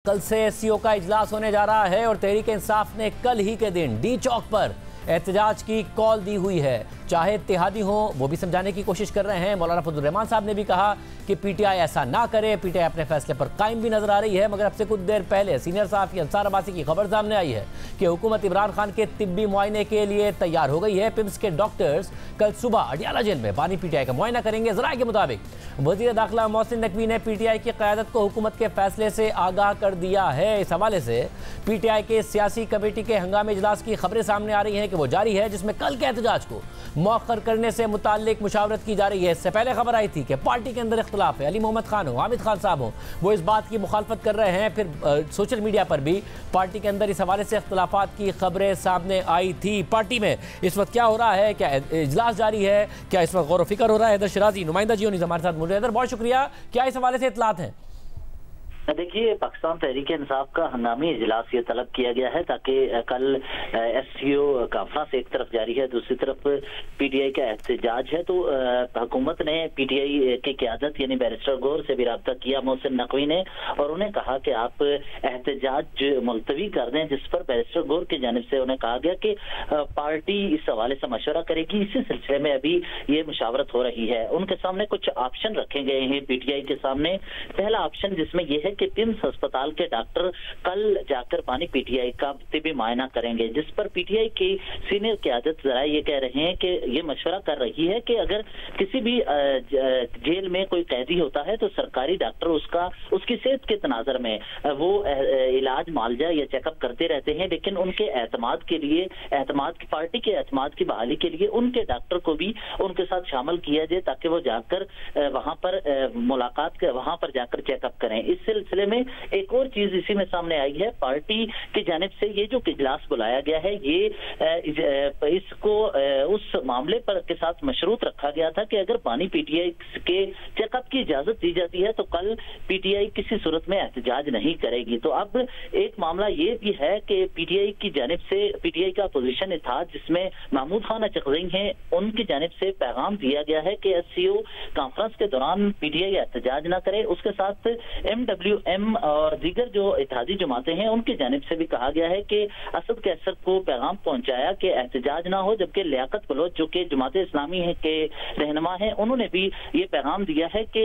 कल से एससीओ का इजलास होने जा रहा है और तहरीक इंसाफ ने कल ही के दिन डी चौक पर एहतजाज की कॉल दी हुई है। चाहे इत्तेहादी हो वो भी समझाने की कोशिश कर रहे हैं। मौलाना फजलुर रहमान साहब ने भी कहा कि पीटीआई ऐसा ना करे, पीटीआई अपने फैसले पर कायम भी नजर आ रही है। मगर अब से कुछ देर पहले सीनियर सहाफ़ी अंसार अब्बासी की खबर सामने आई है कि हुकूमत इमरान खान के तिब्बी मुआयने के लिए तैयार हो गई है। पिम्स के डॉक्टर्स कल सुबह अडियाला जेल में बानी पीटीआई का मुआयना करेंगे। ज़राए के मुताबिक वज़ीर दाखिला मोहसिन नकवी ने पीटीआई की क़यादत को हुकूमत के फैसले से आगाह कर दिया है। इस हवाले से पीटीआई के सियासी कमेटी के हंगामी इजलास की खबरें सामने आ रही हैं कि वो जारी है, जिसमें कल के एहतजाज को मौखर करने से मुताल्लिक मुशावरत की जा रही है। इससे पहले खबर आई थी कि पार्टी के अंदर इख्तलाफ है। अली मोहम्मद खान हो, हामिद खान साहब हो, वो इस बात की मुखालफत कर रहे हैं। फिर सोशल मीडिया पर भी पार्टी के अंदर इस हवाले से इख्तलाफात की खबरें सामने आई थी। पार्टी में इस वक्त क्या हो रहा है, क्या इजलास जारी है, क्या इस वक्त गौर व फिक्र हो रहा है? हैदर शराजी नुमाइंदा जी हमारे साथ मौजूद। हैदर, बहुत शुक्रिया। क्या इस हवाले से इत्तलात हैं? देखिए, पाकिस्तान तहरीक इंसाफ का हंगामी इजलास ये तलब किया गया है ताकि कल एससीओ कॉन्फ्रेंस एक तरफ जारी है, दूसरी तरफ पीटीआई का एहतजाज है। तो हुकूमत ने पीटीआई की क़यादत यानी बैरिस्टर गौर से भी रब्ता किया मोहसिन नकवी ने, और उन्हें कहा कि आप एहतजाज मुलतवी कर दें, जिस पर बैरिस्टर गौर की जानिब से उन्हें कहा गया कि पार्टी इस हवाले से मशवरा करेगी। इसी सिलसिले में अभी ये मुशावरत हो रही है। उनके सामने कुछ ऑप्शन रखे गए हैं पीटीआई के सामने। पहला ऑप्शन जिसमें यह है कि पिम्स अस्पताल के डॉक्टर कल जाकर बानी पीटीआई का तिब्बी मुआयना करेंगे, जिस पर पीटीआई की सीनियर क़यादत जरा ये कह रहे हैं कि ये मशवरा कर रही है कि अगर किसी भी जेल में कोई कैदी होता है तो सरकारी डॉक्टर उसकी सेहत के तनाजर में वो इलाज मुआलजा या चेकअप करते रहते हैं, लेकिन उनके एतमाद के लिए पार्टी के एतमाद की बहाली के लिए उनके डॉक्टर को भी उनके साथ शामिल किया जाए ताकि वो जाकर वहां पर वहां पर जाकर चेकअप करें। इस सिलसिले में एक और चीज इसी में सामने आई है। पार्टी की जानिब से ये जो इजलास बुलाया गया है, ये इसको उस मामले पर के साथ मशरूत रखा गया था कि अगर बानी पीटीआई के चेकअप की इजाजत दी जाती है तो कल पीटीआई किसी सूरत में एहतजाज नहीं करेगी। तो अब एक मामला ये भी है कि पीटीआई की जानिब से पीटीआई का अपोजिशन इत्तेहाद जिसमें महमूद खान अचकज़ई हैं, उनकी जानिब से पैगाम दिया गया है कि एससीओ कॉन्फ्रेंस के दौरान पीटीआई एहतजाज न करे। उसके साथ MWM और दीगर जो इत्तेहादी जमातें हैं उनकी जानिब से भी कहा गया है कि असद कैसर को पैगाम पहुंचाया कि एहतजाज ना हो, जबकि लियाकत बलोच जो कि जमात इस्लामी है के रहनुमा हैं, उन्होंने भी ये पैगाम दिया है कि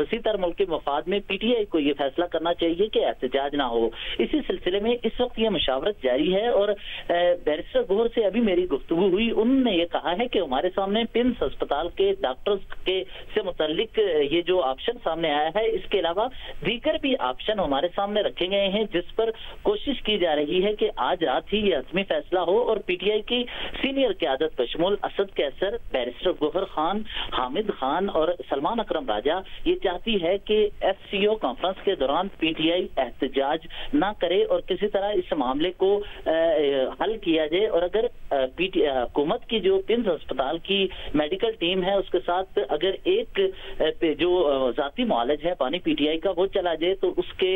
वसी तर मुल्क के मफाद में पीटीआई को ये फैसला करना चाहिए कि एहतजाज ना हो। इसी सिलसिले में इस वक्त ये मुशावरत जारी है और बैरिस्टर गौहर से अभी मेरी गुफ्तगू हुई। उन्होंने ये कहा है कि हमारे सामने पिम्स अस्पताल के डॉक्टर्स के से मुतल्लिक ये जो ऑप्शन सामने आया है, इसके अलावा दीगर भी ऑप्शन हमारे सामने रखे गए हैं, जिस पर कोशिश की जा रही है कि आज रात ही ये हतमी फैसला हो और पीटीआई की सीनियर क़यादत बशमूल असद कैसर, बैरिस्टर गौहर खान, हामिद खान और सलमान अकरम राजा ये चाहती है कि एससीओ कॉन्फ्रेंस के दौरान पीटीआई एहतजाज ना करे और किसी तरह इस मामले को हल किया जाए। और अगर हुकूमत की जो पिम्स अस्पताल की मेडिकल टीम है उसके साथ अगर एक जो जाती मुआलज है बानी पीटीआई का वो चला जाए तो उसके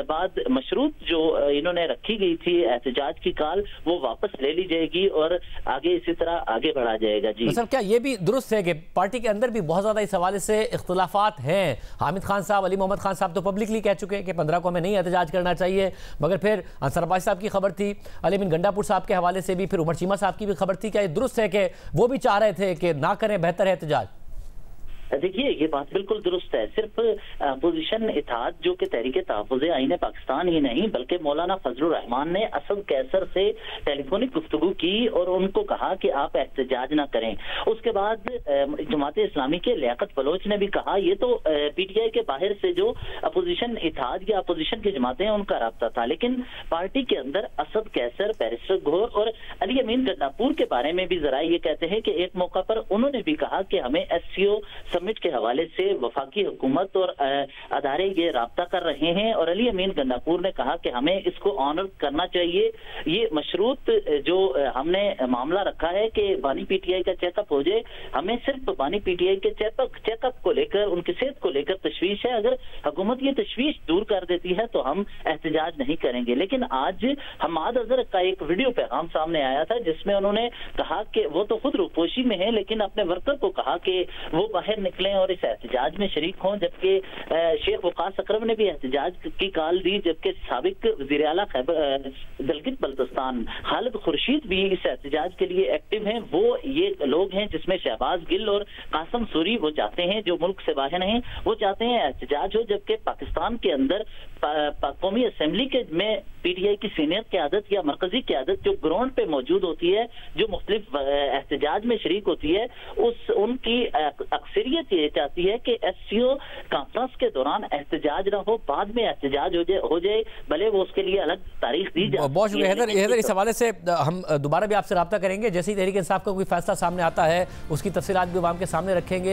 बाद मशरूत जो इन्होंने रखी गई थी एहतजाज की काल वो वापस ले ली जाएगी और आगे इसी तरह आगे बढ़ा जाएगा। जी मतलब क्या ये भी दुरुस्त है कि पार्टी के अंदर भी बहुत ज्यादा इस हवाले से इख्तलाफात हैं? हामिद खान साहब, अली मोहम्मद खान साहब तो पब्लिकली कह चुके हैं कि 15 को हमें नहीं एहतजाज करना चाहिए, मगर फिर अंसार अब्बासी साहब की खबर थी, अली बिन गंडापुर साहब के हवाले से भी, फिर उमर चीमा साहब की भी खबर थी। क्या ये दुरुस्त है कि वो भी चाह रहे थे कि ना करें, बेहतर है एहतजाज? देखिए, ये बात बिल्कुल दुरुस्त है। सिर्फ अपोजिशन इत्तेहाद जो कि तहरीक तहफ़्फ़ुज़ आईन पाकिस्तान ही नहीं बल्कि मौलाना फजलुर रहमान ने असद कैसर से टेलीफोनिक गुफ्तगू की और उनको कहा कि आप एहतजाज ना करें। उसके बाद जमात इस्लामी के लियाकत बलोच ने भी कहा, ये तो पीटीआई के बाहर से जो अपोजिशन इत्तेहाद या अपोजिशन की जमातें हैं उनका राब्ता था, लेकिन पार्टी के अंदर असद कैसर, बैरिस्टर गौहर और अली अमीन गंडापुर के बारे में भी जरा ये कहते हैं कि एक मौका पर उन्होंने भी कहा कि हमें एससीओ समिट के हवाले से वफाकी हुकूमत और अदारे ये राब्ता कर रहे हैं और अली अमीन गंडापुर ने कहा कि हमें इसको ऑनर करना चाहिए। ये मशरूत जो हमने मामला रखा है कि बानी पीटीआई का चेकअप हो जाए, हमें सिर्फ बानी पीटीआई के चेकअप को लेकर, उनकी सेहत को लेकर तशवीश है। अगर हुकूमत ये तशवीश दूर कर देती है तो हम एहतजाज नहीं करेंगे। लेकिन आज हमाद अजहर का एक वीडियो पैगाम सामने आया था जिसमें उन्होंने कहा कि वो तो खुद रूपोशी में है लेकिन अपने वर्कर को कहा कि वो बाहर निकलें और इस एहतजाज में शरीक हों, जबकि शेख वकास अकरम ने भी एहतजाज की कॉल दी, जबकि साबिक वज़ीर आला खैबर गिलगित बल्तिस्तान खालिद खुर्शीद भी इस एहतजाज के लिए एक्टिव हैं। वो ये लोग हैं जिसमें शहबाज गिल और कासिम सूरी वो चाहते हैं, जो मुल्क से बाहर हैं, वो चाहते हैं एहतजाज हो, जबकि पाकिस्तान के अंदर कौमी असेंबली के में पीटीआई की सीनियर क़यादत या मरकजी क़यादत जो ग्राउंड पे मौजूद होती है, जो मुख्तलिफ एहतजाज में शरीक होती है, उनकी अक्सरियत ये चाहती है कि एससीओ कॉन्फ्रेंस के दौरान एहतजाज ना हो, बाद में एहतजाज हो जाए, भले वो उसके लिए अलग तारीख दी जाए। बहुत शुक्रिया हैदर, इस हवाले से हम दोबारा भी आपसे रब्ता करेंगे। जैसे ही तहरीक इंसाफ का कोई फैसला सामने आता है उसकी तफसीलात भी आवाम के सामने रखेंगे।